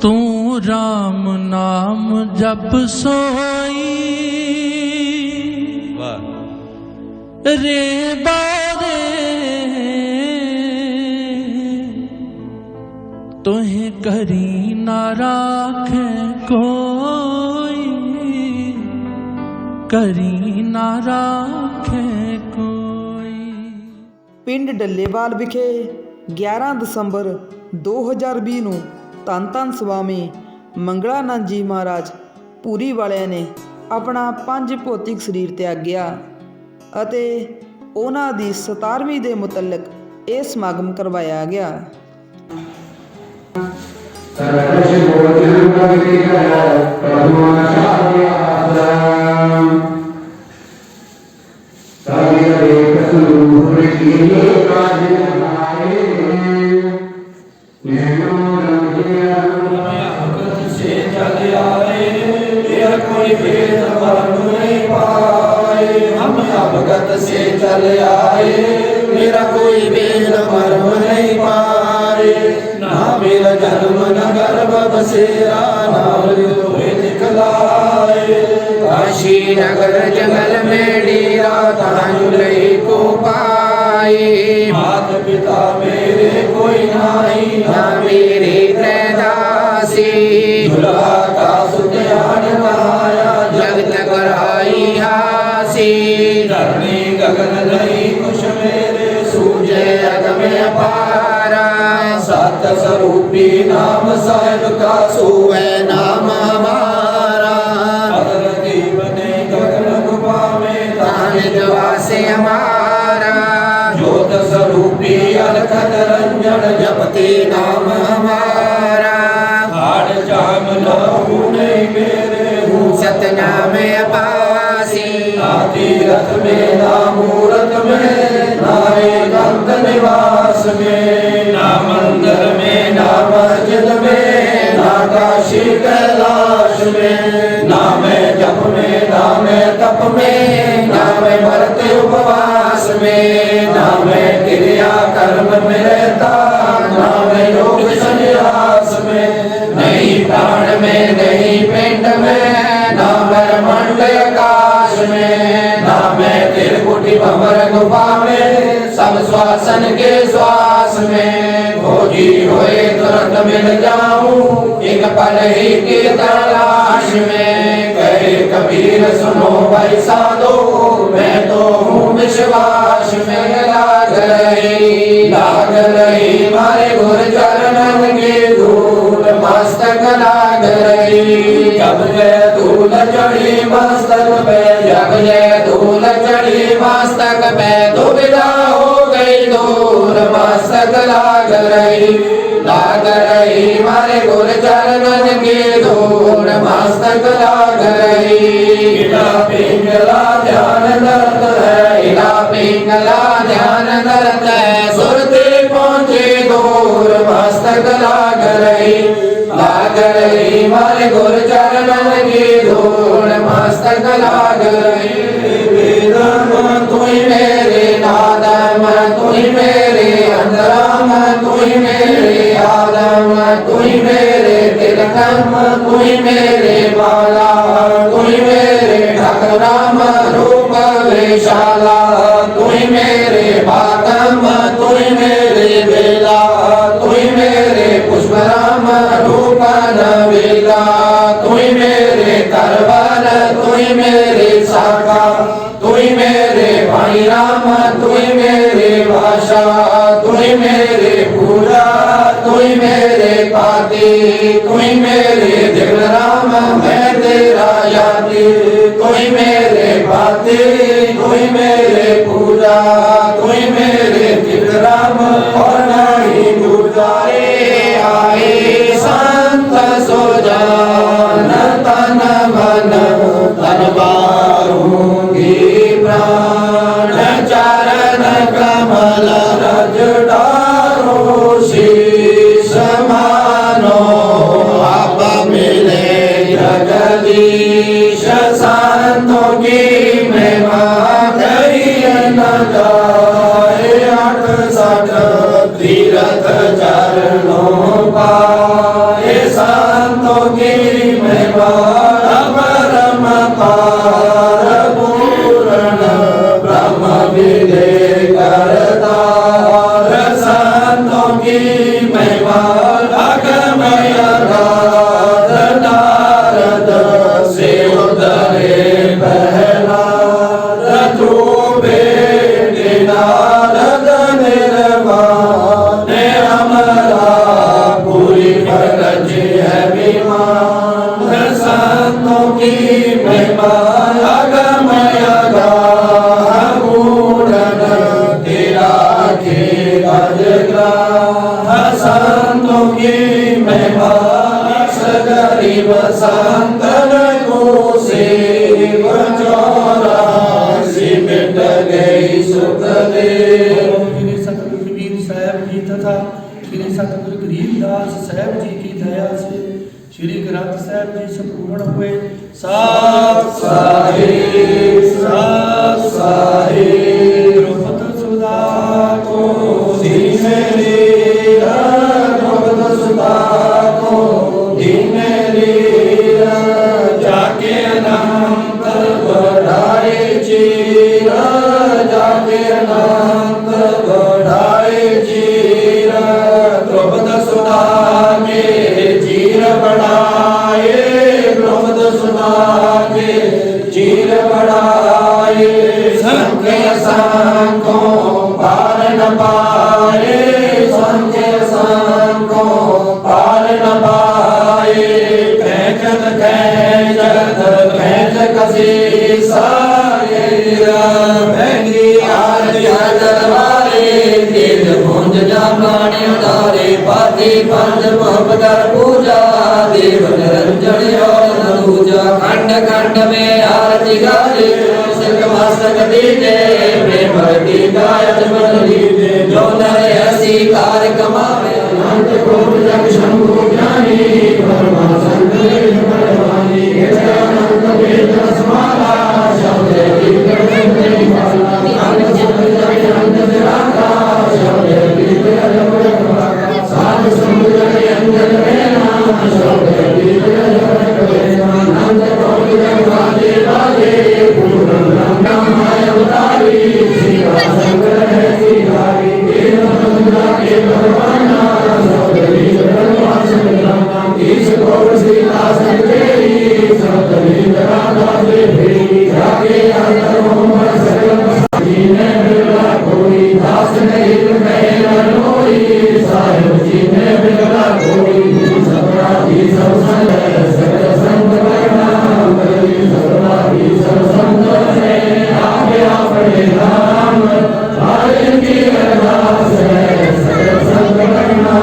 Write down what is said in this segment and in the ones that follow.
तू राम नाम जप सोई रे बारे तुहे करी ना राखे कोई, करी ना राखे कोई। ਪਿੰਡ ਡੱਲੇਵਾਲ ਵਿਖੇ 11 ਦਸੰਬਰ 2020 ਨੂੰ ਧੰਨ ਧੰਨ ਸਵਾਮੀ ਮੰਗਲਾਨੰਦ ਜੀ ਮਹਾਰਾਜ ਪੂਰੀ ਵਾਲਿਆਂ ਨੇ ਆਪਣਾ ਪੰਜ ਭੌਤਿਕ ਸਰੀਰ ਤਿਆਗਿਆ ਅਤੇ ਉਹਨਾਂ ਦੀ 17ਵੀਂ ਦੇ ਮੁਤਲਕ ਇਹ ਸਮਾਗਮ ਕਰਵਾਇਆ ਗਿਆ। कोई भेद मर्म नहीं पाए, हम अवगत से चल आए, मेरा कोई भेद मर्म नहीं पाए। ना मेरा जन्म न गर्भ बसेरा, ना हुए दिखलाए। काशी नगर जंगल में डेरा तांजुलई को पाए। माता पिता मेरे कोई नहीं, ना मेरे त्रैदासी। दुल्हा का सुत्यान नहाया, जगत कराई हासी। धरनी गगन नहीं कुछ मेरे, सूझे अगम अपारा। सत स्वरूपी नाम साहिब का सोए नाम हमारा। अदरती बने गगन गुफा में, तान जवासे हमारा। ज्योत स्वरूपी अलख निरंजन, जपते नाम हमारा। हाड़ चाम लहू नहीं मेरे, सतनाम अपासी। ना तीरथ में ना मूरत में, ना एकांत निवास में। ना मंदिर में ना मस्जिद में, ना काशी कैलाश में। ना मैं जप में ना मैं तप में, ना मैं मरते उपवास में। ना मैं क्रिया कर्म में रहता, ना मैं योग संन्यास में। नहीं प्राण में नहीं पिंड में, ना ब्रह्मांड आकाश में। ना मैं त्रिकुटी भंवर गुफा में, सब श्वासन के श्वास में। खोजी होए तुरंत मिल जाऊं, एक पल ही की तलाश में। कहे कबीर सुनो भाई साधो, मैं तो हूँ विश्वास में। लाग रही मारे गुर चरणन के धूल, मस्तक लाग रही। जब जय धूल चढ़ी मस्तक पे, जब जय धूल चढ़ी मस्तक पे, दुविधा हो गई दूर, मस्तक लाग रही। लाग रही मारे गुर चरणन के धूल, मस्तक लाग रही। इला पिंगला ध्यान दर्द है, इला पिंगला ध्यान दर्द है। सुरते पहुँचे दूर, मस्तक लाग रही। लाग रही मारे गुर चरणन की धूल, मस्तक लाग रही। वेदम तुई मेरे नादम, तुई मेरे अंतरम, तुई मेरे आदम, तुई मेरे तिलकम, तुई मेरे बाला, तुई मेरे ठाकुराम रूप विशाला। तुई मेरे बातम, तुई मेरे बेला, तुई मेरे पुष्पराम रूप नवेला। तुई मेरे करवर, तुई मेरे साका, तुई मेरे भाई राम, तुई मेरे भाषा। तुई मेरे पूजा, तुई मेरे पाती, तुई मेरे दिल राम, मैं तेरा यादी। तुई मेरे पाती, तुई मेरे पूजा, तुई मेरे दिल राम, और नहीं दूजा। आए संत सुजान, तन मन तन बारूंगी प्राण। चरण कमल रज डारो, शीश मानो आप मिले जगदीश। संतों की महिमा कही न जाए, 68 तीरथ चरणों पाए। रचे है विमान संतों की महिमा अगम अगाध पूर्ण तेरा खेला जगह संतों की महिमा गरीब संतन को सेव चौरासी मिट गई सुख दे। श्री सतगुरु कबीर साहब जी तथा श्री सतगुरु गरीबदास साहब जी की दया से श्री ग्रंथ साहब जी संपूर्ण हुए। सात साहिब सात साहिब द्रौपद सुधा को दीन लीला द्रौपद सुधा को दीन लीला जाके अनंत बढ़ाए चीरा जाके अनंत बढ़ाए चीरा द्रौपद सुधा के चीर बढ़ाए द्रौपद सुधा के चीर बढ़ाए संख्य संकों पार न पाए संख्य संकों पार न पाए कैचत कसी सारे भैंगी आरती दरबारे तीर्थ भुंज जामाने उतारे पाती पंज पप कर पूजा देव निरंजन और दूजा खंड खंड में आरती गाजे सिख मस्तक दीजे प्रेम भक्ति गायत मन लीजे जो नर ऐसी कार कमावे अनंत कोट जग शंभु ज्ञानी परमा संत परवानी अनंत वेद समाला शब्द कीर्तन नहीं पाला अनंत जग अनंत निराला शब्द कीर्तन नहीं साध समुद्र अंजन मेरा शब्द कीर्तन नहीं अनंत कोट जग वाजे वाजे पूर्ण ब्रह्म माय उतारी शिवा शंकर है सिधारी केवल के परवाना शब्द कीर्तन इस गौर सीता संतेरी शब्द राधा से भी जाके अंतर मोहम्मद सकल जीने बिगड़ा कोई दास नहीं मेरा कोई साहिब जी ने बिगड़ा कोई सबरा ही सब संग सकल संग करना करी सबरा ही सब संग है आगे अपने नाम आगे की अरदास है सकल संग करना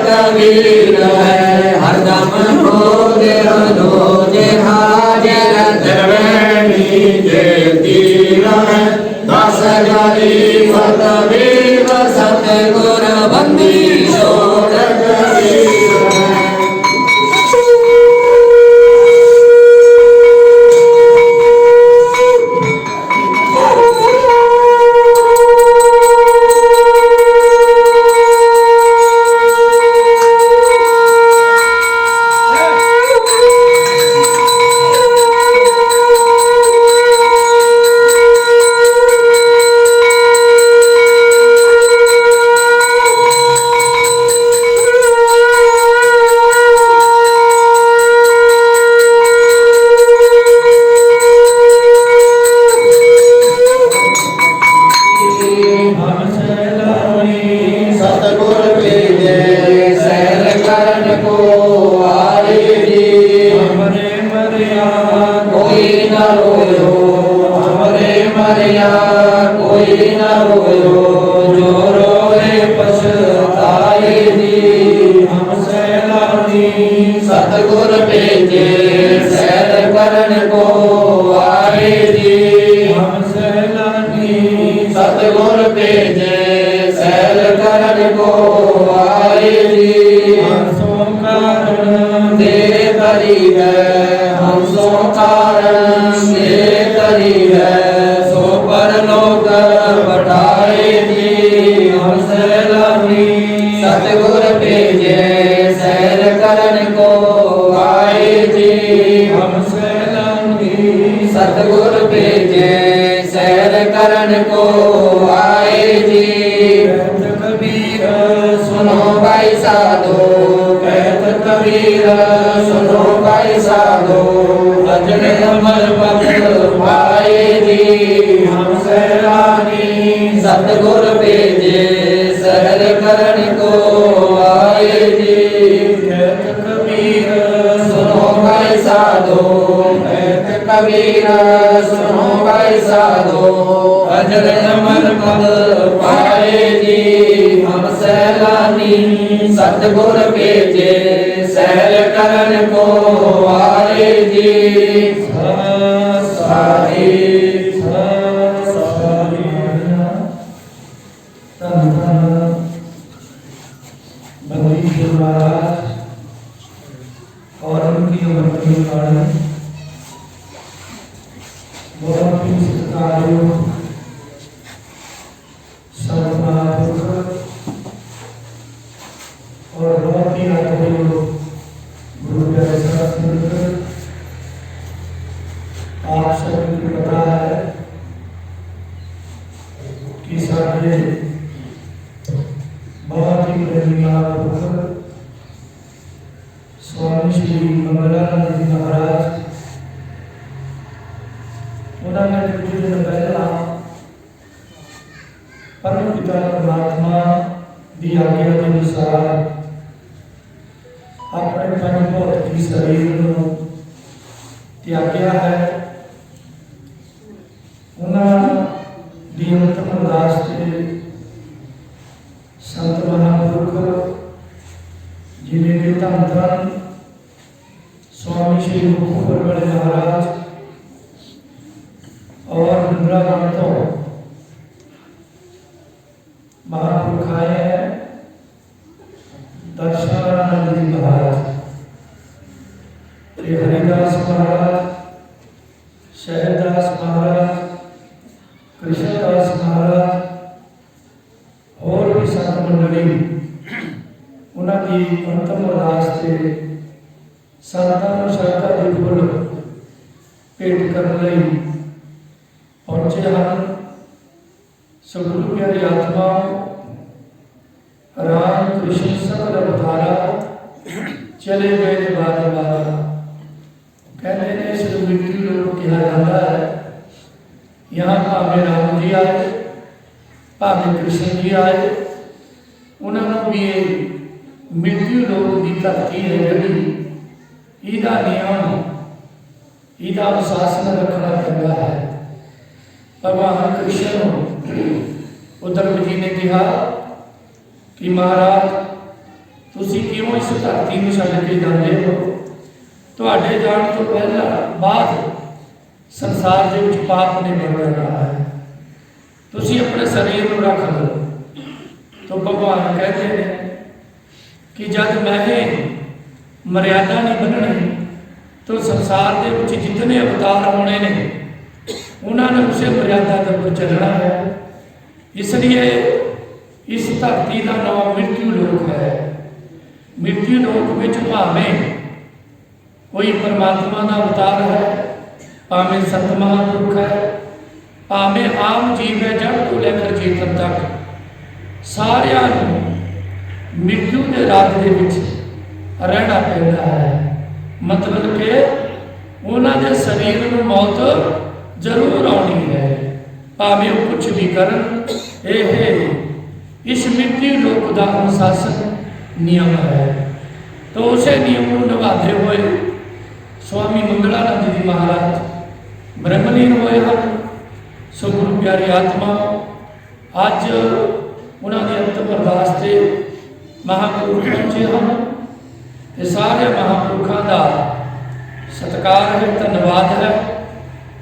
कबीर है हरदम हो दे हाजिर जे तीर दस गरीब तबीब सतगुर बंदी छोड़ कबीर सतगुर भेजे सैर करन को आए जी हम सैलानी सतगुर भेजे सैर करन को आए जी हंसों कारण दे तरी है हंसों कारण दे तरी है सो पर लोग बटाए जी हम सैलानी सतगुर भेजे सैर करन को आए जी हम सैलानी सतगुर भेजे सैर करन को आए जी कहत कबीर सुनो भाई साधो कहत कबीर सुनो भाई साधो अजन अमर पद पाए जी हम सैलानी सतगुर भेजे सैर करन को आए जी कहत कबीर सुनो भाई साधो कहत कबीर सुनो भाई साधो अजर अमर पद पाए जी हम सैलानी सतगुर भेजे सैर करन को आए जी सारी महाराज और उनकी उम्र कारण बहुत ही सत्कारयोग सर्वनाथ और बहुत ही आदरणीय गुरु प्यारे शास्त्र आप सभी को पता है कि सारे बहुत ही प्रेमिया स्वामी श्री मंगलानंद जी महाराज उन्होंने कुछ दिन पहला परम पिता परमात्मा की आज्ञा के अनुसार अपने पंचभौतिक शरीर को त्यागया है। उन्होंने अंतिम अरदास से संत महापुरुष जिन्हें के धन धन स्वामी श्री मुकुंद महाराज और वृंदावन तो महापुरुष आए हैं। दर्शनानंद जी महाराज, हरिदास महाराज, शहरदास महाराज, कृष्णदास महाराज और भी संत मंडली उन्होंने अंतिम अरदास से संतां श्रद्धा के फुल भेंट करने पहुंचे हैं। सतगुरु प्यारी आत्मा राम कृष्ण सकल अवतारा चले गए बार बार कहते हैं इस मृत्यु लोग कहा जाता है। यहाँ भावे राम जी आए भावे कृष्ण जी आए, उन्होंने भी मृत्यु लोग की धरती है जी इहदा नियम इहदा अनुशासन रखना पैंदा है। भगवान कृष्ण उद्धव जी ने कहा कि महाराज तुसी क्यों इस धरती में छड्ड के जाते हो, तुहाडे जाण तो पहला बाद ਸੰਸਾਰ ਦੇ ਵਿੱਚ ਪਾਪ ਨੇ ਬਣ ਰਹਾ ਹੈ। ਤੁਸੀਂ ਆਪਣੇ ਸਰੀਰ ਨੂੰ ਰੱਖ ਲਓ। तो भगवान कहते हैं कि जब मैं मर्यादा नहीं बननी तो संसार के विच जितने अवतार होने ने उन्होंने उसे मर्यादा के ऊपर चलना है। इसलिए इस धरती का नाम मृत्यु लोक है। मृत्यु लोक विच भावें कोई परमात्मा का अवतार है, भावें संत महापुरुष है, भावें आम जीव है, जड़ को लेकर चेतन तक सारियां नूं मृत्यु के राज दे विच रहना पैंदा है। मतलब कि उन्होंने शरीर में मौत जरूर आनी है, भावें वो कुछ भी करन। इस मृत्यु लोक का अनुशासन नियम है। तो उसे नियम को निभाते हुए स्वामी मंगलानंद जी महाराज ब्रह्मलीन हुए हैं। सो गुरु प्यारी आत्मा अज उन्होंने अंतिम अरदास से महापुरुष पहुंचे हैं। तो सारे महापुरुषों का सत्कार है, धन्यवाद है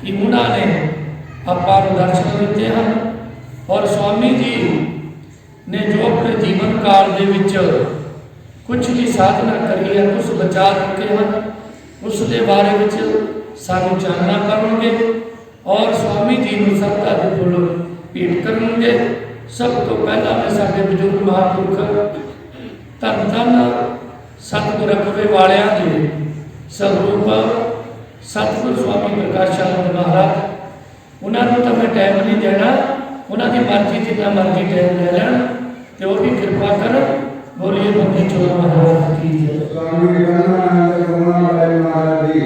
कि उन्होंने आपां नूं दर्शन दिते हैं। और स्वामी जी ने जो अपने जीवन काल दे विच कुछ भी साधना करी है, कुछ बचा रखे हैं, उसके बारे में सानू जानना करेंगे और स्वामी जी को श्रद्धा के फुल भेंट करेंगे। सब तो पहला मैं साडे बजुर्ग महापुरुष धन धन सतगुर रखवे वालियां दे स्वरूप सतगुर स्वामी प्रकाशानंद महाराज उन्होंने तो मैं टाइम नहीं देना, उन्होंने मर्जी जितना मर्जी टाइम ले लैन तो वो भी कृपा कर। बोलिए बंदी चोर महाराज की जय। स्वामी ब्रह्मानंद महाराज जी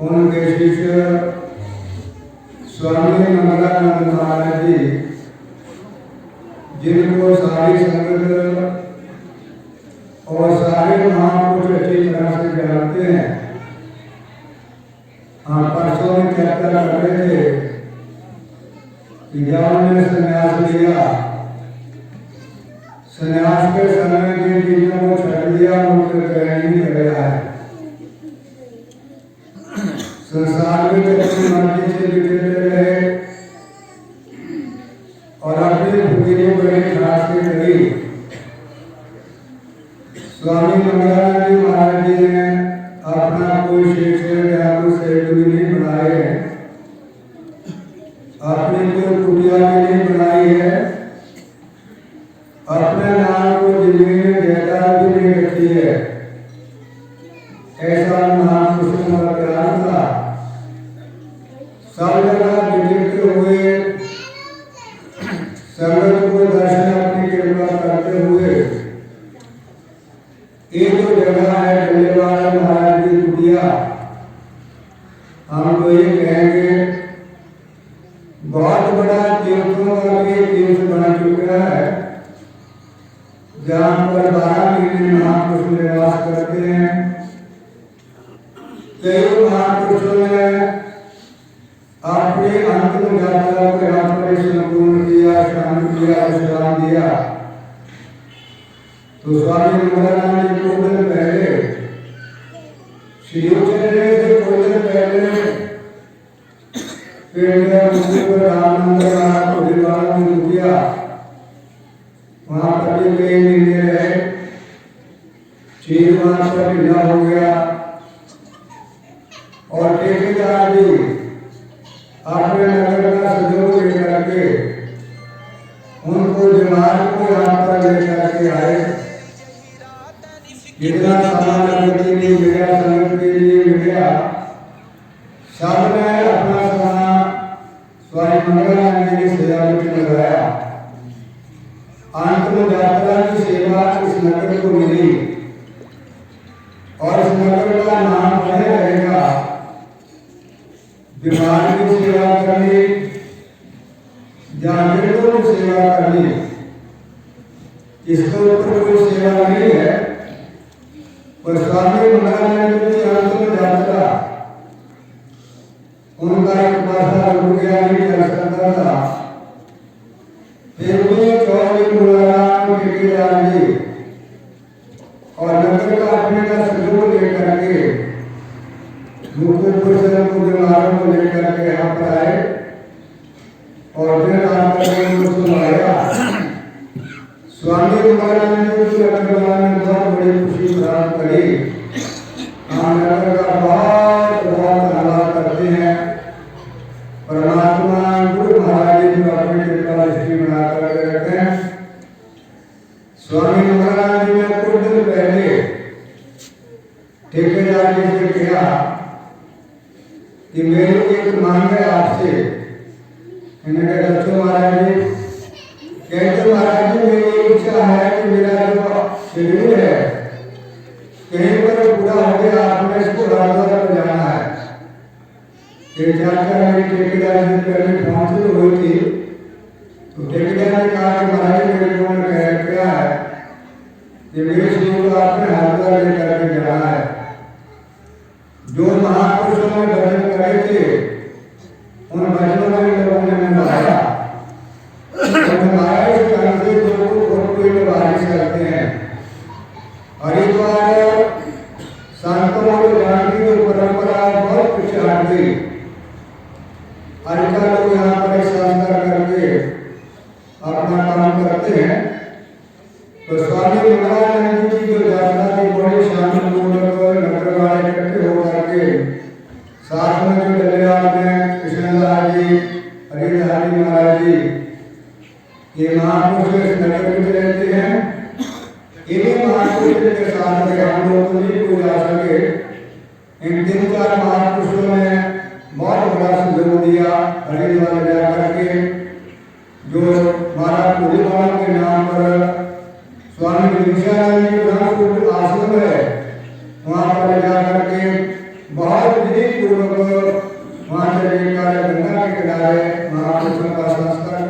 उनके शिष्य स्वामी मंगलानंद महाराज जी जिनको सारी संगत और सारे महापुरुष अच्छी तरह से जानते हैं। हाँ, परसों में चर्चा कर रहे थे कि जब उन्होंने संन्यास लिया, संन्यास के समय जिन चीजों को छड़ दिया उनके कहने नहीं गया है। संसार में तो अपनी मर्जी से बिखरते रहे और अपनी फकीरों बड़े खास के करी। स्वामी मंगलानंद जी महाराज जी ने अपना कोई शिक्षक या कोई सेवक भी नहीं बनाए, अपनी कोई कुटिया भी नहीं बनाई है, अपने नाम को जिंदगी में जायदाद भी नहीं रखी है। ऐसा महापुरुषों का ज्ञान था। सब जगह विचरते हुए संगत को दर्शन अपनी कृपा करते हुए एक जो जगह है डल्लेवाल महाराज की कुटिया, हम तो ये कहेंगे बहुत बड़ा तीर्थों का भी तीर्थ बन चुका है, जहाँ पर 12 महीने महापुरुष निवास करते हैं। कई महापुरुषों ने अपनी अंतिम यात्रा को यहाँ पर संपूर्ण किया, शांत किया, विश्राम दिया। तो स्वामी मंगलानंद जी कुछ दिन पहले श्री चलने से कुछ दिन पहले पिंड रामानंद को दीवार में किया, वहां पर भी कई महीने रहे। 6 मास का ढीला हो गया और ठेकेदार जी अपने नगर का सहयोग लेकर के उनको जमात को यहाँ पर लेकर के आए। जितना सामान नगर के लिए मिला, संगत के लिए मिला, सबने अपना सामान स्वामी मंगलानंद जी की सेवा में लगाया। अंत में यात्रा की सेवा इस नगर को मिली और इस नगर का नाम बने रहेगा। बीमार की सेवा करनी, जानवरों की सेवा करनी, इसके ऊपर कोई सेवा नहीं है। पर स्वामी मंगलानंद जी की अंतिम यात्रा उनका एक पासा रुक गया, नहीं कर सकता था। फिर भी 24 मुलाकात ठेकेदार जी और नगर का अपने का सहयोग लेकर के मुकुटपुर से हमको बीमारों को लेकर के यहाँ पर आए और फिर आपको सुनाया। स्वामी महाराज जी की अग्रवाल ने बहुत बड़ी खुशी प्राप्त करी। हम नगर का बहुत बहुत धन्यवाद करते हैं। परमात्मा गुरु महाराज जी को अपनी कृपा दृष्टि बनाकर रखते हैं। स्वामी महाराज जी ने कुछ दिन पहले ठेकेदार जी से कहा कि मेरी एक मांग है आपसे। इन्होंने कहा अच्छा महाराज जी। कहते महाराज जी मेरी इच्छा है कि मेरा जो शेड्यूल है कहीं पर पूरा हो गया, आपने इसको हरिद्वार पर जाना है। ये जानकर मेरी ठेकेदार जी पहले पहुंची तो हुई थी, तो ठेकेदार ने कहा कि महाराज मेरे को क्या है कि मेरे शेड्यूल को आपने हरिद्वार लेकर के जाना है। जो महापुरुषों ने भजन करे थे उन भजनों में लोगों ने निभाया। करते हैं हरिद्वार संतों को जानती जो परंपरा बहुत पीछे हट गई। हरिका लोग यहाँ पर संस्कार करके अपना काम करते हैं। तो स्वामी महाराज जी की जो यात्रा थी बड़ी शांतिपूर्वक नगर वाले इकट्ठे होकर के साथ में जो डलेवाल में कृष्णदास जी, हरिदास जी महाराज जी, ये महापुरुष इस नगर में रहते हैं। इन्हीं महापुरुषों के साथ में हम लोग नहीं कोई जा सके। इन 3-4 महापुरुषों ने बहुत बड़ा सहयोग दिया। हरिद्वार में जाकर के जो महाराज पुरीवाला के नाम पर स्वामी विवेकानंद जी ब्रह्मपुर आश्रम है, वहाँ पर जाकर के बहुत विधि पूर्वक वहाँ से लेकर गंगा के किनारे महापुरुषों का संस्कार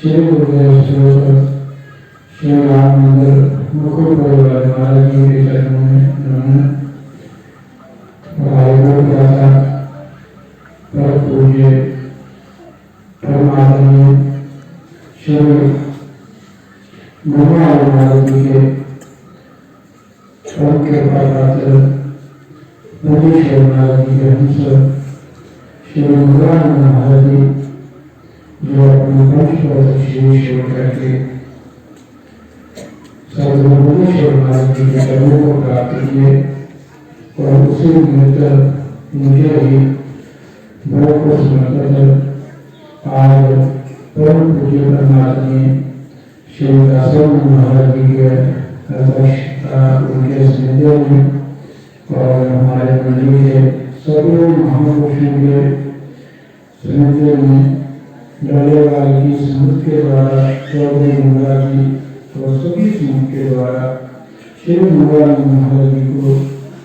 श्री गुरुदेव श्री राम मंदिर मुकुट परिवार महाराज जी के चरणों में नमन। पूज्य परमात्मा श्री गुरु महाराज जी के परम कृपा पात्र नरेश्वर महाराज जी के हंस श्री महाराज जी जो अपने वंश पर शीश करके सदगुरुश्वर महाराज जी के चरणों को प्राप्त किए और उसी निमित्त मुझे भी बहुत कुछ समर्पित आज परम पूज्य परमात्मा श्री दासों महाराज जी के अध्यक्षता उनके संदेह में और हमारे मंदिर के सभी महापुरुषों के संदेह में डलेवाल की समूह के द्वारा चौधरी गंगा जी और सभी समूह के द्वारा श्री गंगा महाराज जी को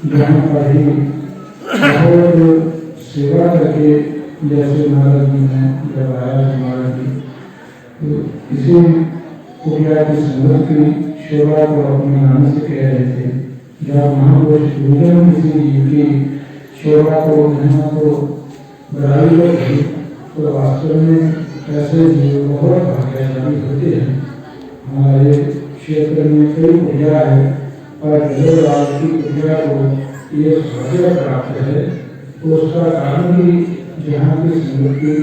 जहाँ पर ही बहुत सेवा करके जैसे महाराज जी ने जब आया महाराज जी तो इसी कुटिया की संगत की सेवा को अपने नाम से कह रहे थे। जब महापुरुष पूजन किसी जीव की सेवा को महिमा को बढ़ाई गई तो वास्तव में ऐसे जीव बहुत भाग्यशाली होते हैं। हमारे क्षेत्र में कई पूजा है और डलेवाल की पूजा को ये भाग्य प्राप्त है। तो उसका कारण भी जहाँ की स्मृति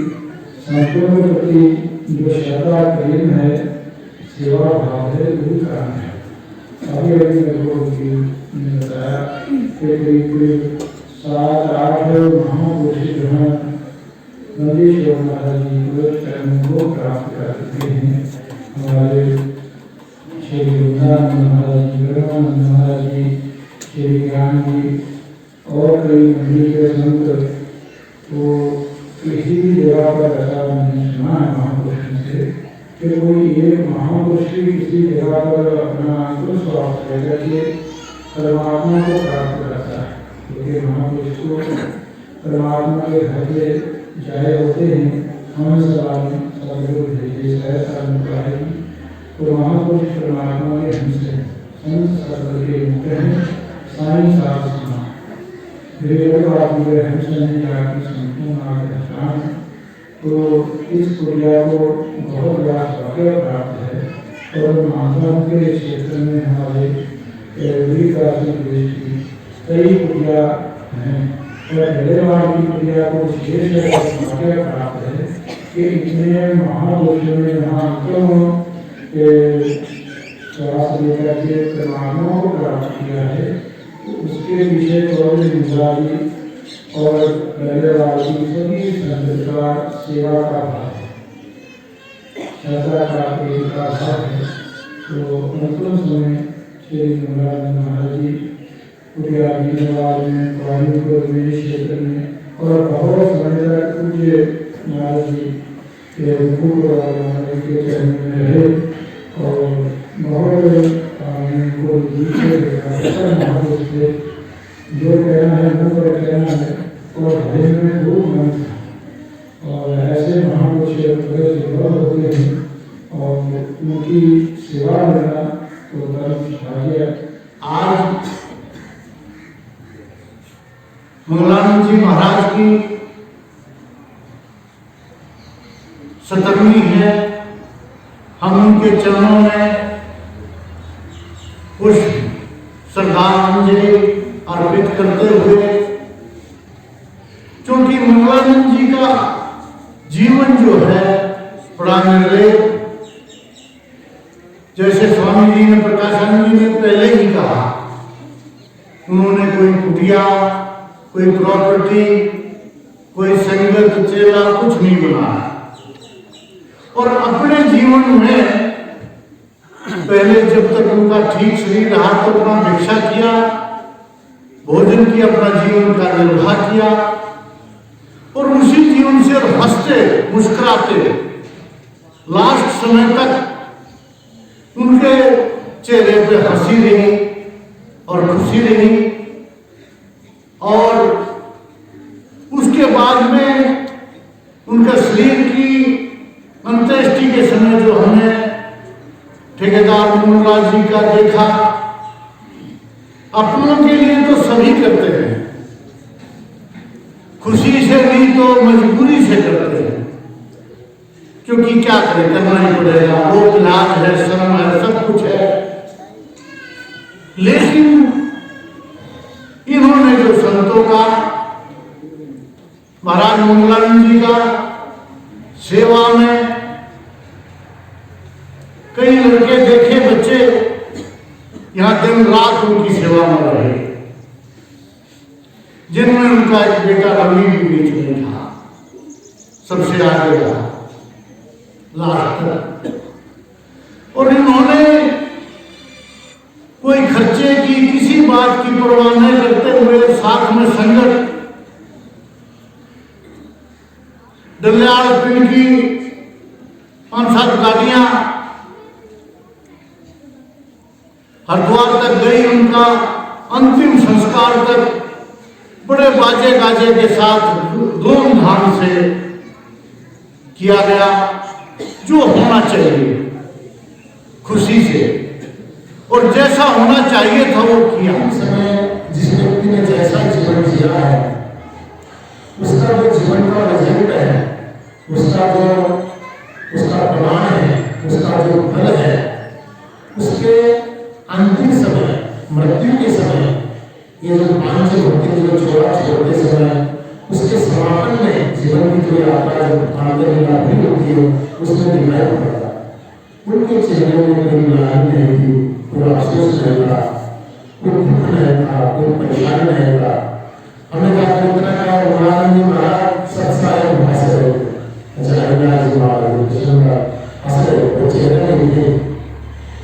संतों के प्रति जो श्रद्धा प्रेम है सेवा भाव है वही कारण है। अभी अभी मेरे बताया कि करीब 7-8 महापुरुष जो हैं नरेश्वर महाराज जी को चरणों को प्राप्त कर चुके हैं। हमारे श्री गुरुनाथ महाराज जी, ब्रह्मानंद महाराज जी, श्री ज्ञान जी और कई मंदिर के संत तो किसी भी जगह पर ऐसा मैंने सुना है महापुरुषों से कि कोई एक महापुरुष भी किसी जगह पर अपना स्वास्थ्य लेकर के परमात्मा को प्राप्त करता है। क्योंकि महापुरुष को परमात्मा के घर से जाए होते हैं। हमें सदगुरु भेजे तो महापुरुष परमात्मा के हमसे संत सदगुरु के मुक्त हैं। सारी साथ सुना तो इस कुटिया को बहुत बड़ा भाग्य प्राप्त है। और महात्माओं के क्षेत्र में हमारे विकासित देश की कई कुटिया हैं और डल्लेवाल की कुटिया को विशेष भाग्य प्राप्त है कि इतने महापुरुषों ने यहाँ उत्तम स्वास्थ्य लेकर के प्रमाणों को प्राप्त किया है। उसके पीछे और निजारी और डल्लेवाल की सभी संत का सेवा का भाव है, श्रद्धा का प्रेम का भाव है। तो अंतिम समय श्री मंगलानंद महाराज जी कुटिया बीनवाल में, ग्वालियर में, क्षेत्र में और बहुत समय तक पूज्य महाराज जी के महाराज के चरण में रहे और बहुत को दूसरे महापुरुष थे। जो कहना है मुँह पर कहना है और हृदय में खूब मन था। और ऐसे महापुरुष होते हैं और उनकी सेवा करना तो धर्म भाग्य। आज मंगलानंद जी महाराज की 70वीं है। हम उनके चरणों में पुष्प श्रद्धांजलि अर्पित करते हुए, क्योंकि मंगलानंद जी का जीवन जो है बड़ा निर्लेप, जैसे स्वामी जी ने, प्रकाशानंद जी ने पहले ही कहा, उन्होंने कोई कुटिया, कोई प्रॉपर्टी, कोई संगत, चेला कुछ नहीं बनाया और अपने जीवन में पहले जब तक उनका ठीक शरीर रहा तो अपना भिक्षा किया, भोजन किया, अपना जीवन का निर्वाह किया और उसी जीवन से हंसते मुस्कुराते लास्ट समय तक उनके चेहरे पे हंसी रही और खुशी रही। और उसके बाद में उनके शरीर की अंत्येष्टि के समय जो हमने ठेकेदार मोहनलाल जी का देखा, अपनों के लिए तो सभी करते हैं, खुशी से नहीं तो मजबूरी से करते हैं, क्योंकि क्या करें, करना ही पड़ेगा, वो इलाज है, श्रम है, सब कुछ है। लेकिन इन्होंने जो संतों का, महाराज मंगलानंद जी का सेवा में कई लड़के देखे, बच्चे यहाँ दिन रात उनकी सेवा में रहे, जिनमें उनका एक बेटा रवि भी बीच में था, सबसे आगे था लास्ट तक। और इन्होंने कोई खर्चे की, किसी बात की परवाह नहीं करते हुए साथ में संगत डल्याल पिंड की 5-7 गाड़ियां हरिद्वार तक गई, उनका अंतिम संस्कार तक बड़े बाजे गाजे के साथ धूमधाम से किया गया, जो होना चाहिए, खुशी से और जैसा होना चाहिए था वो किया। समय जिस व्यक्ति ने जैसा जीवन जिया है, उसका जो जीवन का रिजल्ट है, उसका प्रमाण है, उसका जो फल है, उसके अंतिम समय, मृत्यु के समय, ये जो 5 भक्ति जो छोड़ते समय, उसके समापन में जीवन की जो यात्रा जो आंतरिक होती है, उसमें दिखाई पड़ता है। उनके चेहरे में कोई ग्लानि नहीं थी, कोई अफसोस नहीं था, कोई दुख नहीं था, कोई परेशानी नहीं था। हमने कहा कितना का मंगलानंद जी महाराज सत्साय भाषा रहे, जगन्नाथ जी महाराज कृष्ण का हंस रहे, वो चेहरे में दिखे,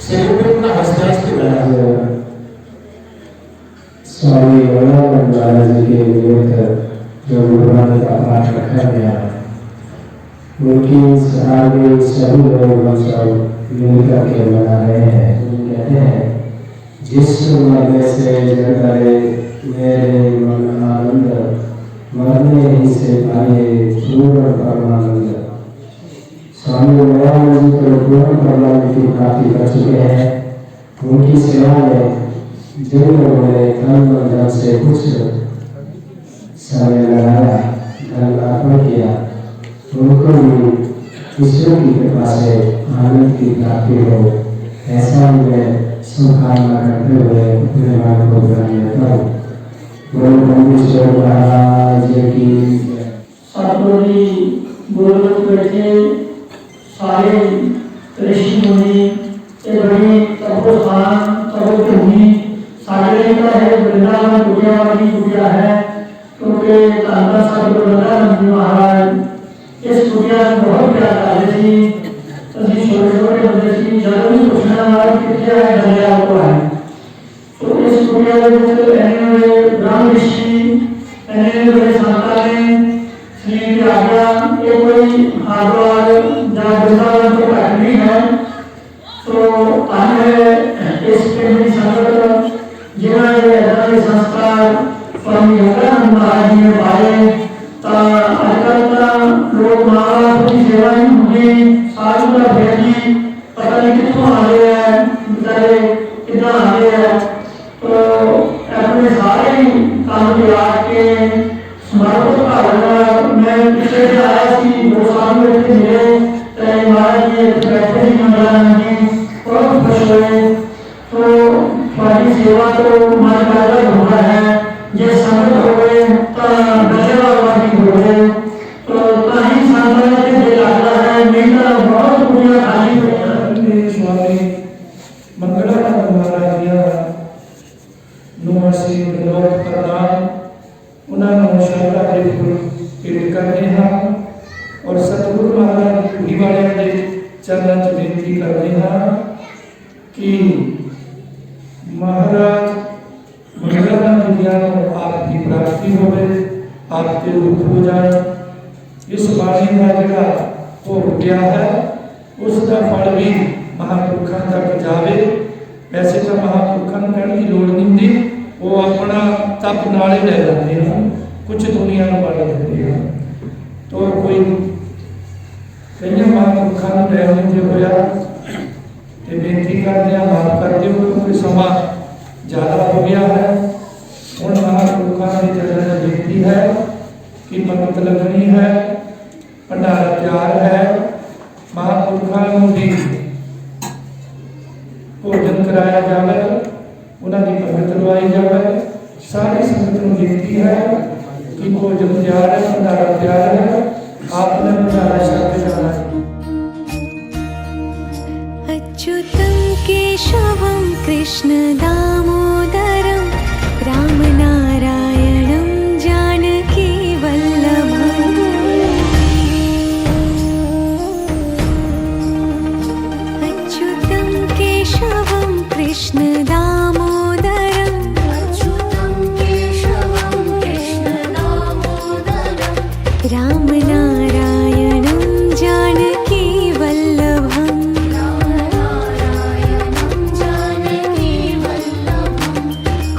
शरीर में अपना हंसते बना हुआ। स्वामी वल्लभानंद महाराज जी के विरुद्ध जो गुरुवाणी का पाठ रखा गया है, उनकी आगे सभी लोग सब मिलकर के बना रहे हैं। कहते हैं, जिस मरने से जगाए मेरे मन आनंद, मरने ही से पाए पूर्ण परमानंद। स्वामी वल्लभानंद जी तो पूर्ण परमानंद की प्राप्ति कर चुके हैं। उनकी सेवा में जिन लोगों ने तन मन से कुछ समय लगाया, धन अर्पण किया, उनको भी ईश्वर की कृपा से आनंद की प्राप्ति हो, ऐसा मैं शुभकामना करते हुए अपने मन को ग्रहण करता हूँ। गुरु मंगेश्वर महाराज की सतगुरु जी गुरु बैठे सारे ऋषि मुनि ये बड़ी तपोस्थान तपोभूमि सारे का है वृंदावन कुटिया वाली कुटिया है, क्योंकि तांता साहब वृंदावन जी महाराज इस कुटिया में बहुत प्यार करते थे। अभी छोटे छोटे बंदे थे, जब भी पूछना हमारा कितना है डलिया हुआ है, तो इस कुटिया में ब्रह्म ऋषि बड़े संता ने श्री आज्ञा ये कोई हार्डवार या वृंदावन तो नहीं है, तो इस पिंडी संगत जिन्होंने संस्कार स्वामी योगानंद महाराज जी ने पाए, आजकल लोग महाराज की सेवा ही होगी सारी का भेजी पता नहीं कितों आ रहे हैं बेचारे कितना आ रहे हैं, तो अपने सारे काम त्याग के समर्पित भावना मैं पिछले से आया थी 2 साल में इतने मिले महाराज जी बैठे ही मंगलानंद जी बहुत खुश हुए, तो हमारी सेवा तो मन का हो रहा है, ये संगत हो गए बचेवादी हो गए, तो कहीं संगत के दिल आता है मेरा बहुत पूरा खाली स्वामी मंगलानंद महाराज नुआसी लोक प्रदान उन्होंने श्रद्धा के फूल भेंट करते हैं और सतगुरु महाराज की बुढ़ी वाले के चरणों में विनती करते हैं कि महाराज मंगलानंद जी आपकी प्राप्ति हो, आपके रूप हो जाए। इस बाणी का जगह हो गया है उसका फल भी महापुरुषों तक जावे। वैसे तो महापुरुषों कहने की लोड़ नहीं थी, वो अपना तप नाल ही ले जाते हैं, कुछ दुनिया में बढ़ देते हैं, तो कोई कई महापुरुषों ने नहीं होया तो बेनती करते हैं माफ कर दो क्योंकि समा ज़्यादा हो गया है। उन महापुरुषों की चरण बेनती है कि पंगत लगनी है, भंडारा तैयार है, महापुरुषों भी भोजन कराया जाए, उन्होंने पंगत लवाई जाए। सारी संगत को बेनती है कि भोजन तैयार है, भंडारा तैयार है, आपने भंडारा छक जाना है। अच्युतं केशवं कृष्ण दामोदरं रामनारायणं जानकी वल्लभम् अच्युतं केशवं कृष्ण दामोदरं रामनारायणं जानकी वल्लभम्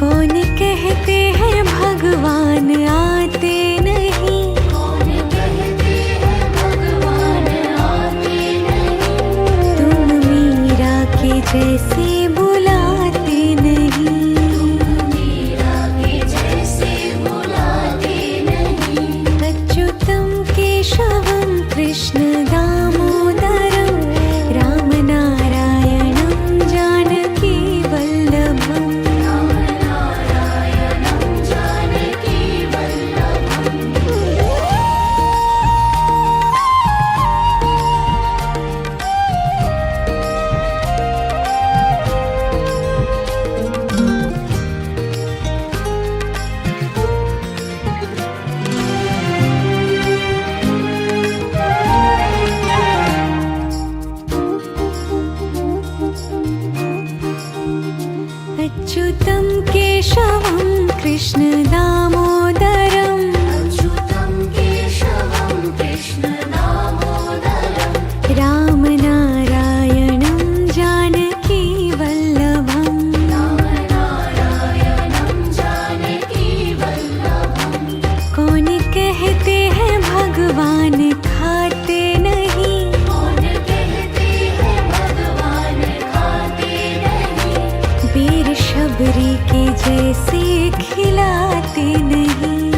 कौन कहते हैं भगवान आते नहीं, तुम मीरा के जैसे बुलाते नहीं, अच्युतं केशवं कृष्ण दामोदरं रामनारायणं जानकी वल्लभम् अच्युतं केशवं कृष्ण दामोदरं रामनारायणं जानकी वल्लभम् कौन कहते हैं भगवान खाते नहीं, वीर शबरी के जैसे खिलाते नहीं,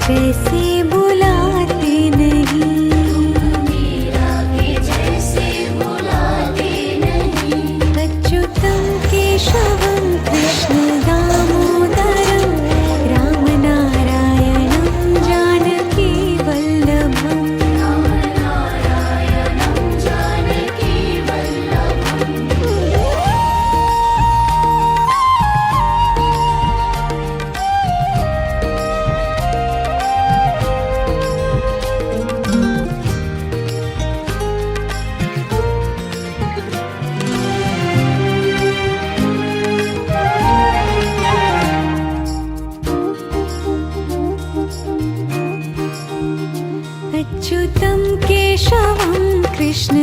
जैसे बुलाते नहीं, अच्युतं केशवं कृष्ण दामोदरं राम नारायणं जानकी वल्लभम्। अच्युतं केशवं कृष्ण